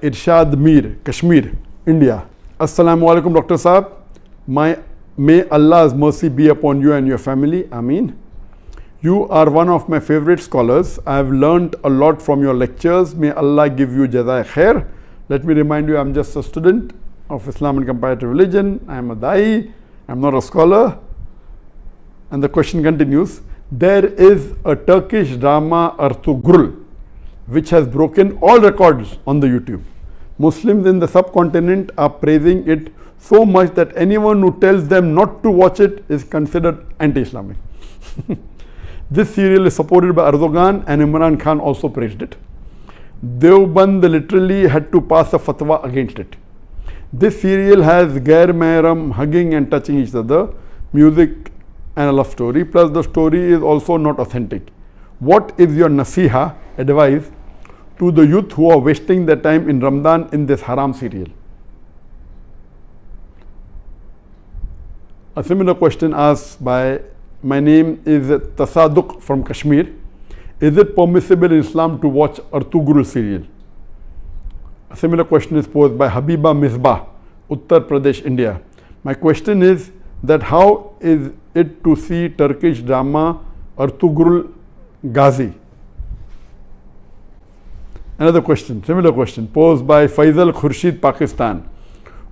Irshad Mir, Kashmir, India. Assalamu alaikum, Dr. Saab. May Allah's mercy be upon you and your family. Ameen. You are one of my favorite scholars. I have learned a lot from your lectures. May Allah give you jazai khair. Let me remind you, I am just a student of Islam and comparative religion. I am a da'i. I am not a scholar. And the question continues. There is a Turkish drama, Ertugrul, which has broken all records on the YouTube. Muslims in the subcontinent are praising it so much that anyone who tells them not to watch it is considered anti-Islamic. This serial is supported by Erdogan, and Imran Khan also praised it. Deoband literally had to pass a fatwa against it. This serial has Gair Mehram hugging and touching each other, music and a love story, plus the story is also not authentic. What is your nasiha, advice, to the youth who are wasting their time in Ramadan in this haram serial? A similar question asked by, my name is Tasadduq from Kashmir. Is it permissible in Islam to watch Ertugrul serial? A similar question is posed by Habiba Misbah, Uttar Pradesh, India. My question is that how is it to see Turkish drama Ertugrul Ghazi? Another question, similar question, posed by Faisal Khurshid, Pakistan.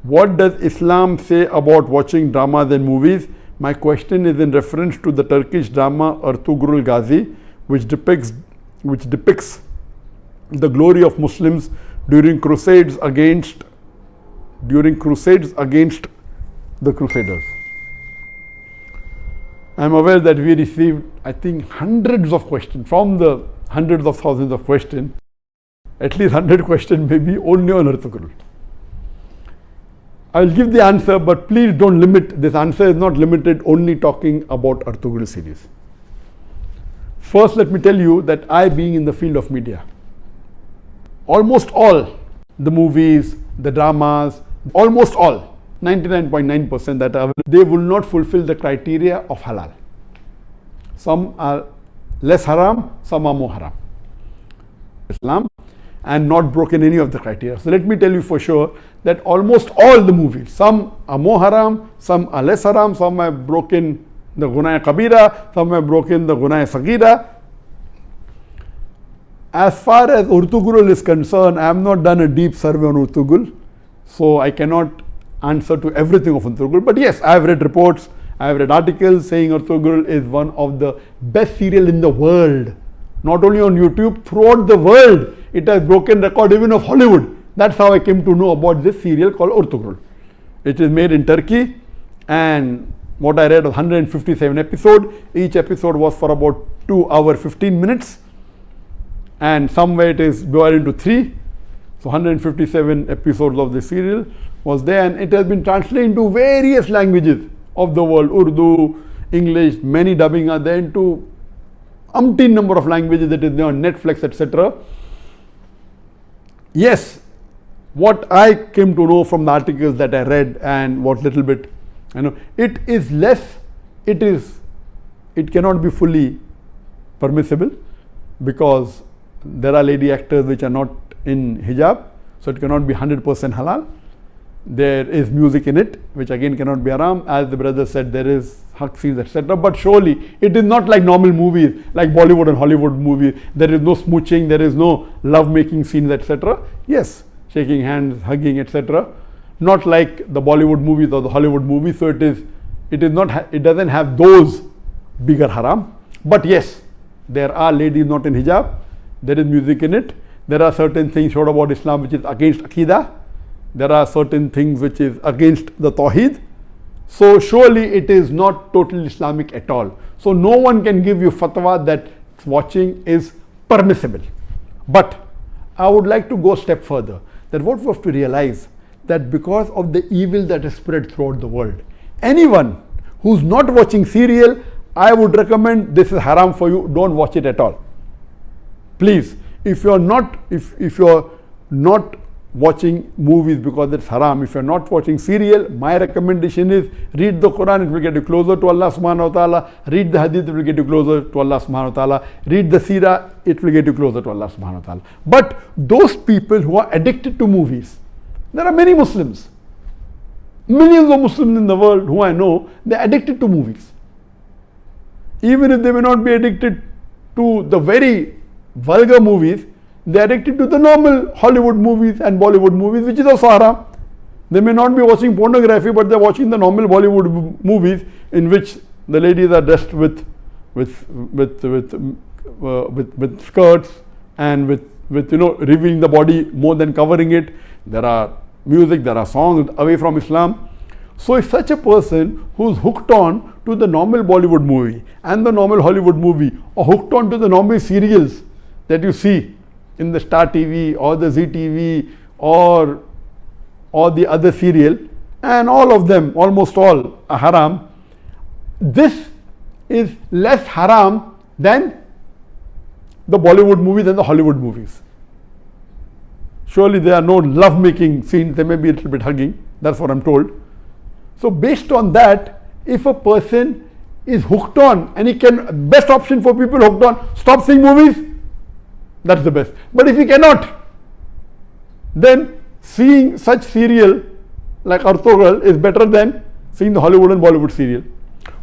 What does Islam say about watching dramas and movies? My question is in reference to the Turkish drama Ertugrul Ghazi, which depicts the glory of Muslims during crusades against the Crusaders. I am aware that we received, I think, hundreds of questions from the hundreds of thousands of questions. At least 100 questions maybe only on Ertugrul. I will give the answer, but please don't limit. This answer is not limited only talking about Ertugrul series. First, let me tell you that I, being in the field of media, almost all the movies, the dramas, almost all, 99.9% that are, they will not fulfill the criteria of halal. Some are less haram, some are more haram. Islam, and not broken any of the criteria. So let me tell you for sure that almost all the movies, some are more haram, some are less haram, some have broken the Gunaya Kabira, some have broken the Gunaya Sagira. As far as Ertugrul is concerned, I have not done a deep survey on Ertugrul, so I cannot answer to everything of Ertugrul. But yes, I have read reports, I have read articles saying Ertugrul is one of the best serial in the world. Not only on YouTube, throughout the world, it has broken record even of Hollywood. That's how I came to know about this serial called Ertugrul. It is made in Turkey, and what I read was 157 episodes. Each episode was for about 2 hours 15 minutes, and somewhere it is divided into 3. So 157 episodes of the serial was there, and it has been translated into various languages of the world, Urdu, English, many dubbing are there, into umpteen number of languages that is there on Netflix, etc. Yes, what I came to know from the articles that I read and what little bit, it is less, it cannot be fully permissible because there are lady actors which are not in hijab, so it cannot be 100% halal. There is music in it, which again cannot be haram. As the brother said, there is haq scenes, etc. But surely it is not like normal movies, like Bollywood and Hollywood movies. There is no smooching, there is no love-making scenes, etc. Yes, shaking hands, hugging, etc. Not like the Bollywood movies or the Hollywood movies. So it doesn't have those bigger haram. But yes, there are ladies not in hijab. There is music in it. There are certain things showed about Islam which is against Aqidah. There are certain things which is against the Tawheed. So surely it is not totally Islamic at all. So no one can give you fatwa that watching is permissible. But I would like to go a step further, that what we have to realize that because of the evil that is spread throughout the world, anyone who's not watching serial, I would recommend this is haram for you, don't watch it at all. Please, if you're not watching movies because it's haram. If you're not watching serial, my recommendation is read the Quran, it will get you closer to Allah subhanahu wa ta'ala. Read the hadith, it will get you closer to Allah subhanahu wa ta'ala. Read the seerah, it will get you closer to Allah subhanahu wa ta'ala. But those people who are addicted to movies, there are many Muslims, millions of Muslims in the world who I know, they're addicted to movies. Even if they may not be addicted to the very vulgar movies, they are addicted to the normal Hollywood movies and Bollywood movies, which is also haram. They may not be watching pornography, but they are watching the normal Bollywood movies in which the ladies are dressed with skirts and with revealing the body more than covering it. There are music, there are songs away from Islam. So if such a person who's hooked on to the normal Bollywood movie and the normal Hollywood movie, or hooked on to the normal serials that you see in the Star TV or the Zee TV or the other serial, and all of them, almost all, are haram, this is less haram than the Bollywood movies and the Hollywood movies. Surely there are no love-making scenes, there may be a little bit hugging, that's what I'm told. So based on that, if a person is hooked on, and he can, best option for people hooked on, stop seeing movies, that's the best. But if he cannot, then seeing such serial like Artogul is better than seeing the Hollywood and Bollywood serial.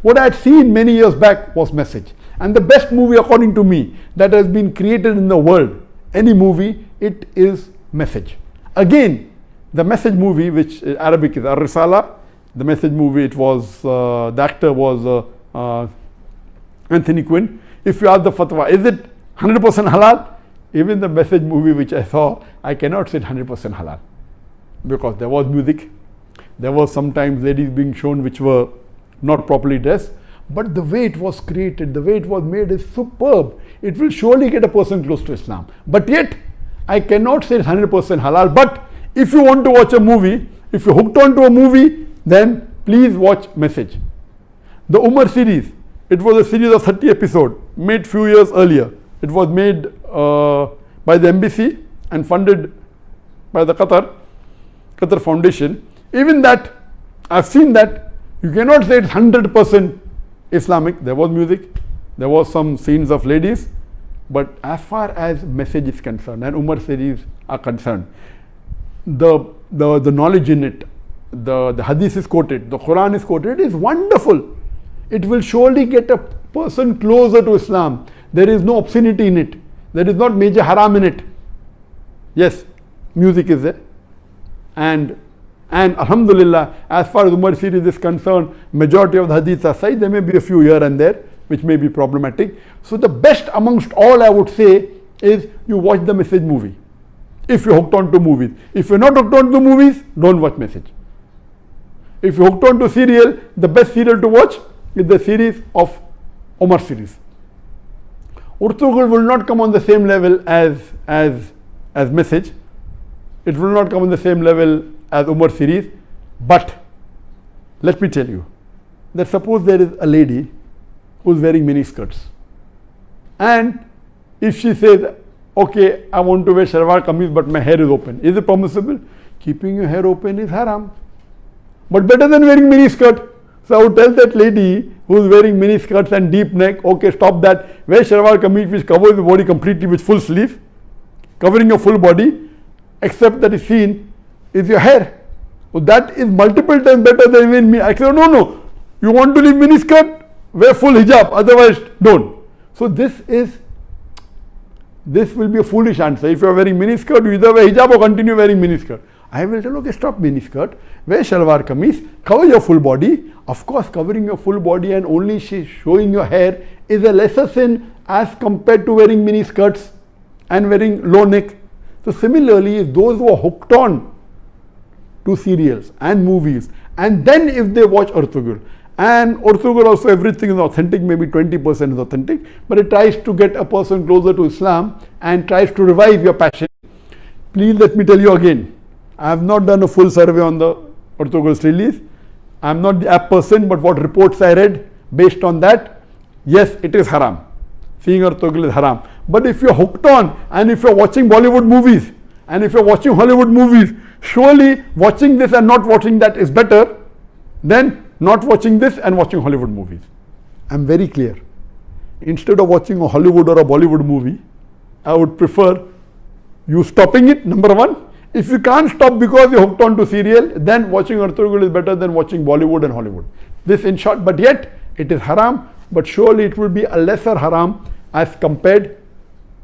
What I had seen many years back was Message. And the best movie according to me that has been created in the world, any movie, it is Message. Again, the Message movie, which in Arabic is Ar-Risala, the Message movie, it was, the actor was Anthony Quinn. If you ask the fatwa, is it 100% halal? Even the Message movie which I saw, I cannot say 100% halal, because there was music, there was sometimes ladies being shown which were not properly dressed, but the way it was created, the way it was made is superb. It will surely get a person close to Islam. But yet, I cannot say it's 100% halal. But if you want to watch a movie, if you're hooked on to a movie, then please watch Message. The Umar series, it was a series of 30 episodes, made few years earlier. It was made by the embassy and funded by the Qatar Foundation. Even that, I've seen that, you cannot say it's 100% Islamic. There was music, there was some scenes of ladies, but as far as Message is concerned and Umar series are concerned, the knowledge in it, the hadith is quoted, the Quran is quoted, it is wonderful. It will surely get a person closer to Islam. There is no obscenity in it. There is not major haram in it. Yes, music is there. And alhamdulillah, as far as Umar series is concerned, majority of the hadiths are sahih. There may be a few here and there which may be problematic. So the best amongst all, I would say, is you watch the Message movie. If you're hooked on to movies. If you're not hooked on to movies, don't watch Message. If you're hooked on to serial, the best serial to watch is the series of Umar series. Artogul will not come on the same level as Message. It will not come on the same level as Umar series. But let me tell you that suppose there is a lady who is wearing mini skirts, and if she says, okay, I want to wear shalwar kameez but my hair is open, is it permissible? Keeping your hair open is haram, but better than wearing mini skirt. So I would tell that lady who is wearing mini skirts and deep neck, okay, stop that, wear shalwar kameez which covers the body completely with full sleeve, covering your full body, except that is seen is your hair. So that is multiple times better than wearing mini. I said, no, you want to leave mini skirt, wear full hijab, otherwise don't. So this will be a foolish answer. If you are wearing mini skirt, you either wear hijab or continue wearing mini skirt. I will tell, okay, stop mini skirt, wear shalwar kameez, cover your full body. Of course, covering your full body and only showing your hair is a lesser sin as compared to wearing mini skirts and wearing low neck. So similarly, those who are hooked on to serials and movies, and then if they watch Artogul, and Artogul also everything is authentic, maybe 20% is authentic, but it tries to get a person closer to Islam and tries to revive your passion. Please let me tell you again, I have not done a full survey on the Artogul's release. I am not the app person, but what reports I read, based on that, yes, it is haram. Seeing Artogul is haram. But if you are hooked on and if you are watching Bollywood movies And if you're watching Hollywood movies, surely watching this and not watching that is better than not watching this and watching Hollywood movies. I'm very clear. Instead of watching a Hollywood or a Bollywood movie, I would prefer you stopping it, number one. If you can't stop because you're hooked on to serial, then watching Artugul is better than watching Bollywood and Hollywood. This in short, but yet it is haram, but surely it will be a lesser haram as compared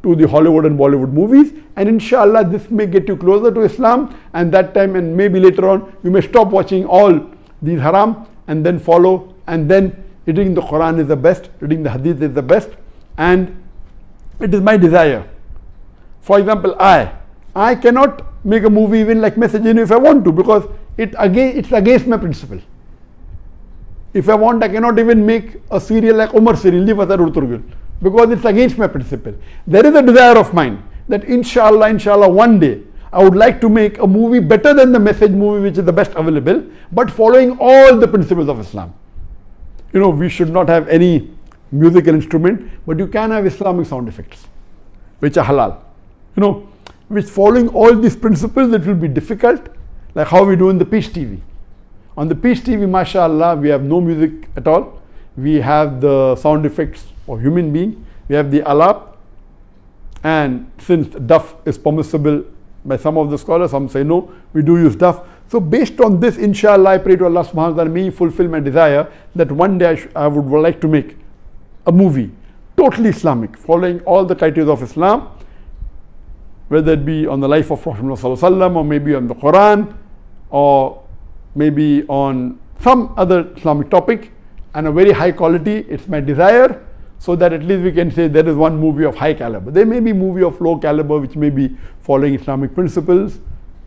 to the Hollywood and Bollywood movies. And inshallah, this may get you closer to Islam, and that time and maybe later on, you may stop watching all these haram and then follow, and then reading the Quran is the best, reading the Hadith is the best, and it is my desire. For example, I cannot make a movie even like Messaging if I want to, because it's against my principle. If I want, I cannot even make a serial like Umar serial, because it's against my principle. There is a desire of mine that inshallah, one day, I would like to make a movie better than the Message movie, which is the best available, but following all the principles of Islam. You know, we should not have any musical instrument, but you can have Islamic sound effects, which are halal. You know, which following all these principles, it will be difficult, like how we do in the Peace TV. On the Peace TV, mashallah, we have no music at all. We have the sound effects of human being. We have the alap, and since duff is permissible by some of the scholars, some say no, we do use duff. So based on this, inshallah, I pray to Allah subhanahu wa ta'ala, may He fulfill my desire that one day I would like to make a movie totally Islamic, following all the criteria of Islam, whether it be on the life of Prophet Muhammad sallallahu alaihi wasallam, or maybe on the Quran, or maybe on some other Islamic topic, and a very high quality. It's my desire, so that at least we can say there is one movie of high caliber. There may be movie of low caliber which may be following Islamic principles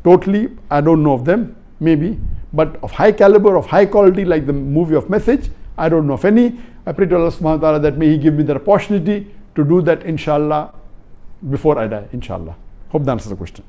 totally. I don't know of them, maybe, but of high caliber, of high quality, like the movie of Message, I don't know of any. I pray to Allah subhanahu wa ta'ala that may He give me the opportunity to do that, inshallah, before I die, inshallah. Hope that answers the question.